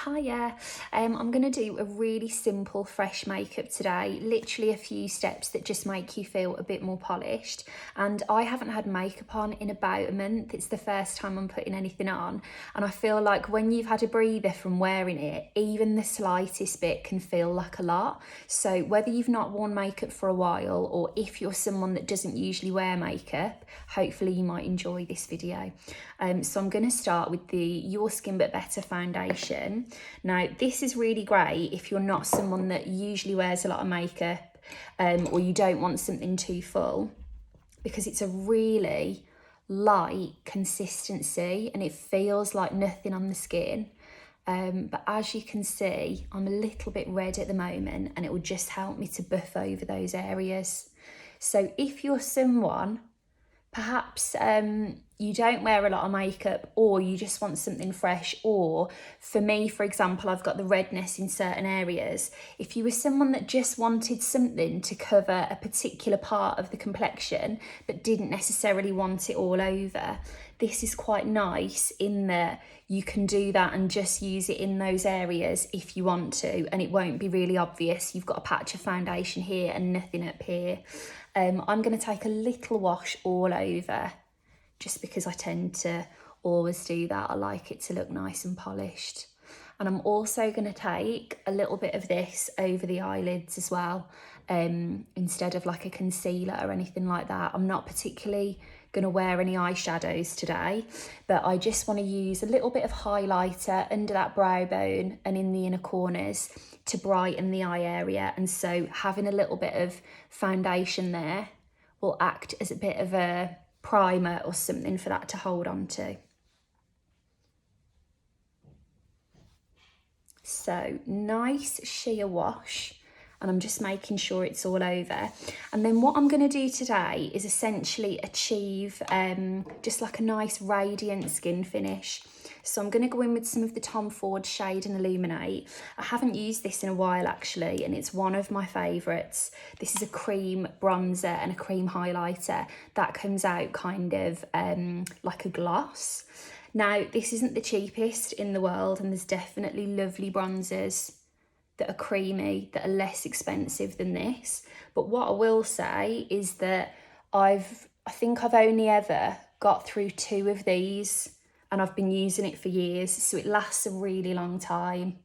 Hiya, I'm going to do a really simple fresh makeup today, literally a few steps that just make you feel a bit more polished. And I haven't had makeup on in about a month. It's the first time I'm putting anything on, and I feel like when you've had a breather from wearing it, even the slightest bit can feel like a lot. So whether you've not worn makeup for a while or if you're someone that doesn't usually wear makeup, hopefully you might enjoy this video. So I'm going to start with the Your Skin But Better foundation. Now, this is really great if you're not someone that usually wears a lot of makeup or you don't want something too full, because it's a really light consistency and it feels like nothing on the skin. But as you can see, I'm a little bit red at the moment and it will just help me to buff over those areas. So if you're someone, perhaps you don't wear a lot of makeup, or you just want something fresh, or for me, for example, I've got the redness in certain areas. If you were someone that just wanted something to cover a particular part of the complexion but didn't necessarily want it all over, this is quite nice in that you can do that and just use it in those areas if you want to, and it won't be really obvious. You've got a patch of foundation here and nothing up here. I'm going to take a little wash all over, just because I tend to always do that. I like it to look nice and polished. And I'm also going to take a little bit of this over the eyelids as well, instead of like a concealer or anything like that. I'm not particularly going to wear any eyeshadows today, but I just want to use a little bit of highlighter under that brow bone and in the inner corners to brighten the eye area. And so having a little bit of foundation there will act as a bit of a primer or something for that to hold on to. So nice sheer wash, and I'm just making sure it's all over. And then what I'm going to do today is essentially achieve just like a nice radiant skin finish. So I'm going to go in with some of the Tom Ford Shade and Illuminate. I haven't used this in a while actually, and it's one of my favourites. This is a cream bronzer and a cream highlighter that comes out kind of like a gloss. Now, this isn't the cheapest in the world, and there's definitely lovely bronzers that are creamy, that are less expensive than this. But what I will say is that I think I've only ever got through 2 of these, and I've been using it for years, so it lasts a really long time.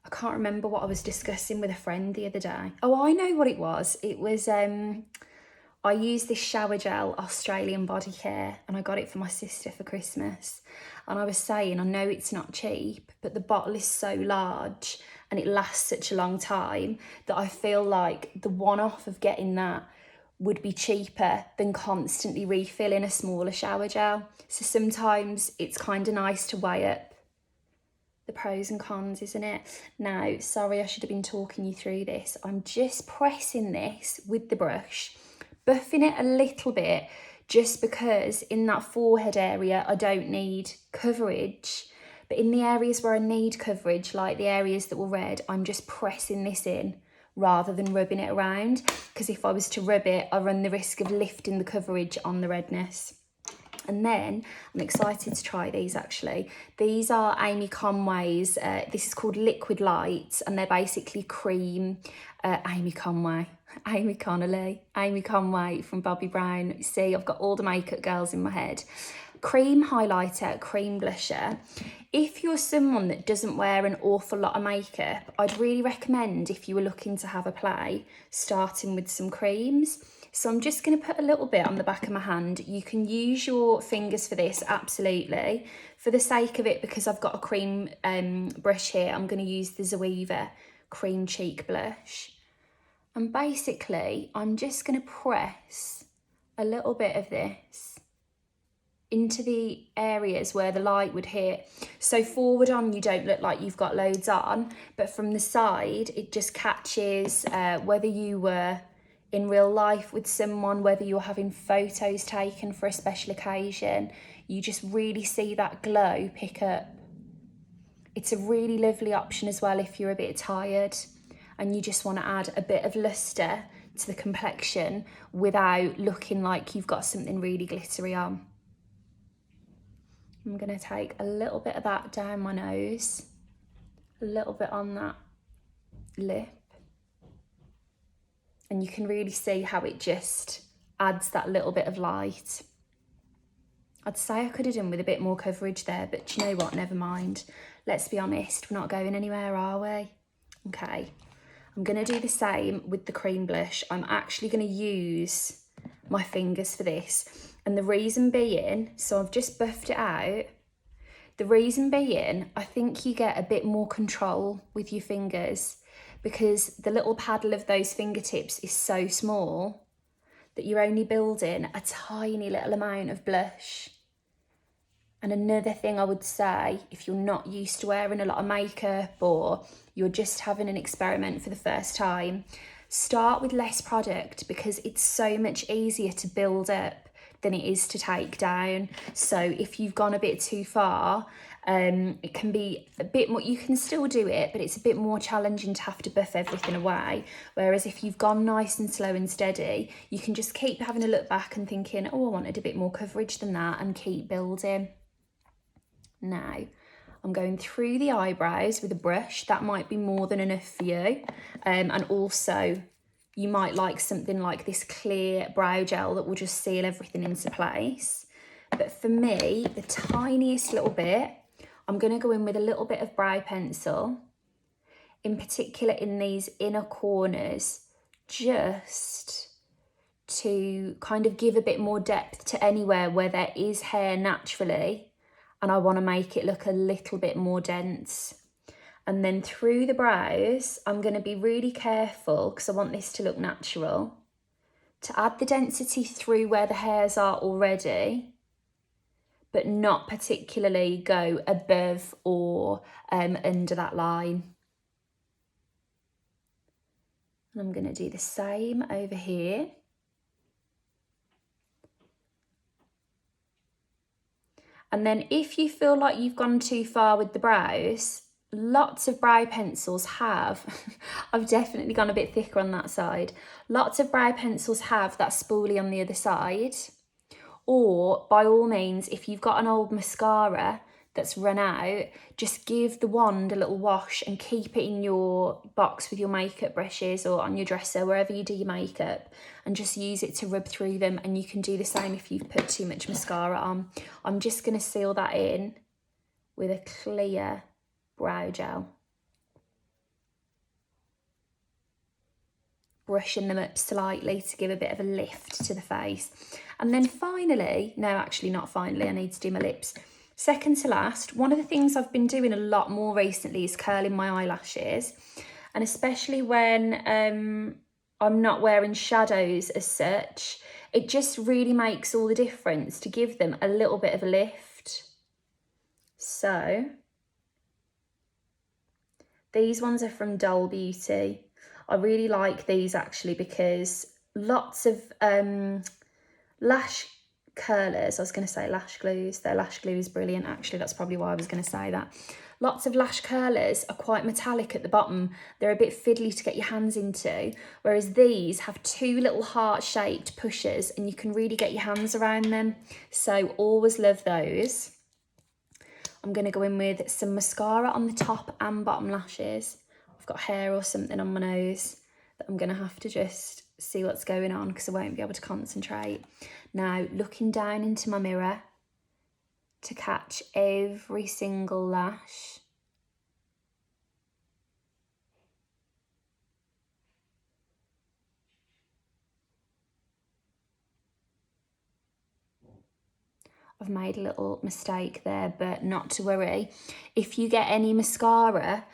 I can't remember what I was discussing with a friend the other day. Oh, I know what it was. It was, I used this shower gel Australian body care, and I got it for my sister for Christmas. And I was saying, I know it's not cheap, but the bottle is so large and it lasts such a long time that I feel like the one-off of getting that would be cheaper than constantly refilling a smaller shower gel. So sometimes it's kind of nice to weigh up the pros and cons, isn't it? Now, sorry, I should have been talking you through this. I'm just pressing this with the brush, buffing it a little bit, just because in that forehead area I don't need coverage, but in the areas where I need coverage, like the areas that were red, I'm just pressing this in rather than rubbing it around, because if I was to rub it, I run the risk of lifting the coverage on the redness. And then I'm excited to try these actually. These are Amy Conway's, this is called Liquid Lights, and they're basically cream, Amy Conway from Bobbi Brown. See, I've got all the makeup girls in my head. Cream highlighter, cream blusher. If you're someone that doesn't wear an awful lot of makeup, I'd really recommend, if you were looking to have a play, starting with some creams. So I'm just going to put a little bit on the back of my hand. You can use your fingers for this, absolutely. For the sake of it, because I've got a cream brush here, I'm going to use the Zoeva Cream Cheek Blush. And basically, I'm just going to press a little bit of this into the areas where the light would hit. So forward on, you don't look like you've got loads on, but from the side, it just catches whether you were in real life with someone, whether you're having photos taken for a special occasion, you just really see that glow pick up. It's a really lovely option as well if you're a bit tired and you just want to add a bit of lustre to the complexion without looking like you've got something really glittery on. I'm going to take a little bit of that down my nose, a little bit on that lip, and you can really see how it just adds that little bit of light. I'd say I could have done with a bit more coverage there, but do you know what, never mind. Let's be honest, we're not going anywhere, are we? Okay, I'm going to do the same with the cream blush. I'm actually going to use my fingers for this. And the reason being, so I've just buffed it out. The reason being, I think you get a bit more control with your fingers because the little paddle of those fingertips is so small that you're only building a tiny little amount of blush. And another thing I would say, if you're not used to wearing a lot of makeup or you're just having an experiment for the first time, start with less product because it's so much easier to build up than it is to take down. So if you've gone a bit too far, it can be a bit more, you can still do it, but it's a bit more challenging to have to buff everything away. Whereas if you've gone nice and slow and steady, you can just keep having a look back and thinking, oh, I wanted a bit more coverage than that, and keep building. Now, I'm going through the eyebrows with a brush. That might be more than enough for you. And also, you might like something like this clear brow gel that will just seal everything into place. But for me, the tiniest little bit, I'm going to go in with a little bit of brow pencil, in particular in these inner corners, just to kind of give a bit more depth to anywhere where there is hair naturally. And I want to make it look a little bit more dense. And then through the brows, I'm going to be really careful because I want this to look natural, to add the density through where the hairs are already, but not particularly go above or under that line. And I'm going to do the same over here. And then if you feel like you've gone too far with the brows, lots of brow pencils have, I've definitely gone a bit thicker on that side. Lots of brow pencils have that spoolie on the other side. Or by all means, if you've got an old mascara that's run out, just give the wand a little wash and keep it in your box with your makeup brushes or on your dresser, wherever you do your makeup, and just use it to rub through them. And you can do the same if you've put too much mascara on. I'm just going to seal that in with a clear brow gel. Brushing them up slightly to give a bit of a lift to the face. And then finally, no, actually not finally, I need to do my lips. Second to last, one of the things I've been doing a lot more recently is curling my eyelashes. And especially when I'm not wearing shadows as such, it just really makes all the difference to give them a little bit of a lift. So these ones are from Doll Beauty. I really like these actually because lots of lash curlers, I was going to say lash glues, their lash glue is brilliant actually, that's probably why I was going to say that. Lots of lash curlers are quite metallic at the bottom, they're a bit fiddly to get your hands into, whereas these have two little heart-shaped pushers and you can really get your hands around them, so always love those. I'm going to go in with some mascara on the top and bottom lashes. I've got hair or something on my nose that I'm going to have to just see what's going on because I won't be able to concentrate. Now, looking down into my mirror to catch every single lash. I've made a little mistake there, but not to worry. If you get any mascara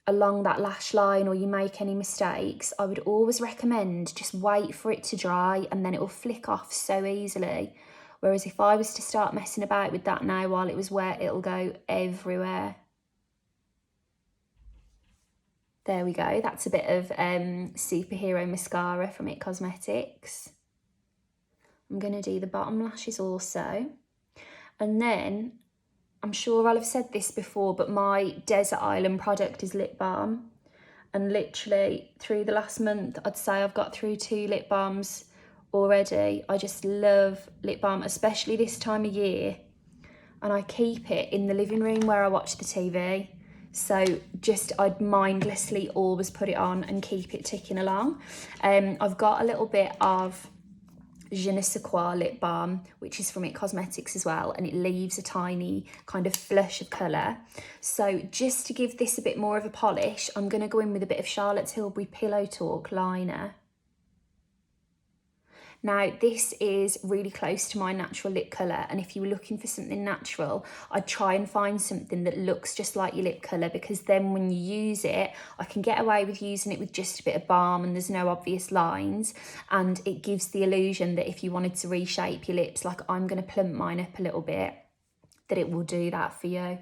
along that lash line or you make any mistakes, I would always recommend just wait for it to dry and then it will flick off so easily. Whereas if I was to start messing about with that now while it was wet, it'll go everywhere. There we go, that's a bit of superhero mascara from It Cosmetics. I'm going to do the bottom lashes also. And then, I'm sure I'll have said this before, but my Desert Island product is lip balm. And literally, through the last month, I'd say I've got through 2 lip balms already. I just love lip balm, especially this time of year. and I keep it in the living room where I watch the TV. So just I'd mindlessly always put it on and keep it ticking along. I've got a little bit of Je ne sais quoi lip balm, which is from It Cosmetics as well, and it leaves a tiny kind of flush of colour. So just to give this a bit more of a polish, I'm going to go in with a bit of Charlotte Tilbury Pillow Talk liner. Now, this is really close to my natural lip colour, and if you were looking for something natural, I'd try and find something that looks just like your lip colour, because then when you use it, I can get away with using it with just a bit of balm and there's no obvious lines, and it gives the illusion that if you wanted to reshape your lips, like I'm going to plump mine up a little bit, that it will do that for you.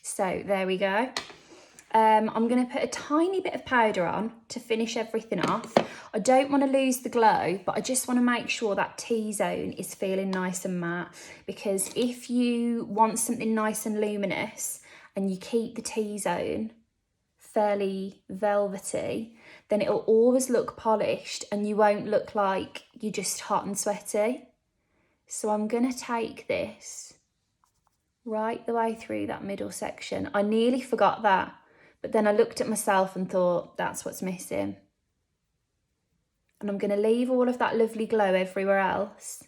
So there we go. I'm going to put a tiny bit of powder on to finish everything off. I don't want to lose the glow, but I just want to make sure that T-zone is feeling nice and matte, because if you want something nice and luminous and you keep the T-zone fairly velvety, then it'll always look polished and you won't look like you're just hot and sweaty. So I'm going to take this right the way through that middle section. I nearly forgot that, but then I looked at myself and thought, that's what's missing. And I'm going to leave all of that lovely glow everywhere else.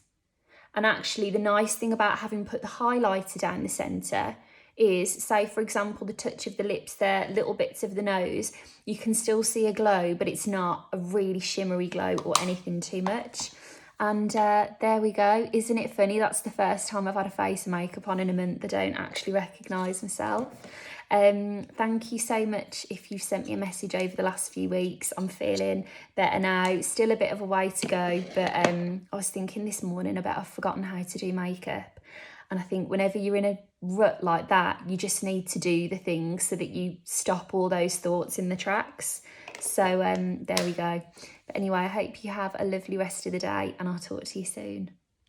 And actually, the nice thing about having put the highlighter down the centre is, say for example, the touch of the lips there, little bits of the nose, you can still see a glow, but it's not a really shimmery glow or anything too much. And there we go. Isn't it funny? That's the first time I've had a face of makeup on in a month. I don't actually recognise myself. Thank you so much if you've sent me a message over the last few weeks. I'm feeling better now. Still a bit of a way to go, but I was thinking this morning about I've forgotten how to do makeup. And I think whenever you're in a rut like that, you just need to do the things so that you stop all those thoughts in the tracks. So there we go. But anyway, I hope you have a lovely rest of the day, and I'll talk to you soon.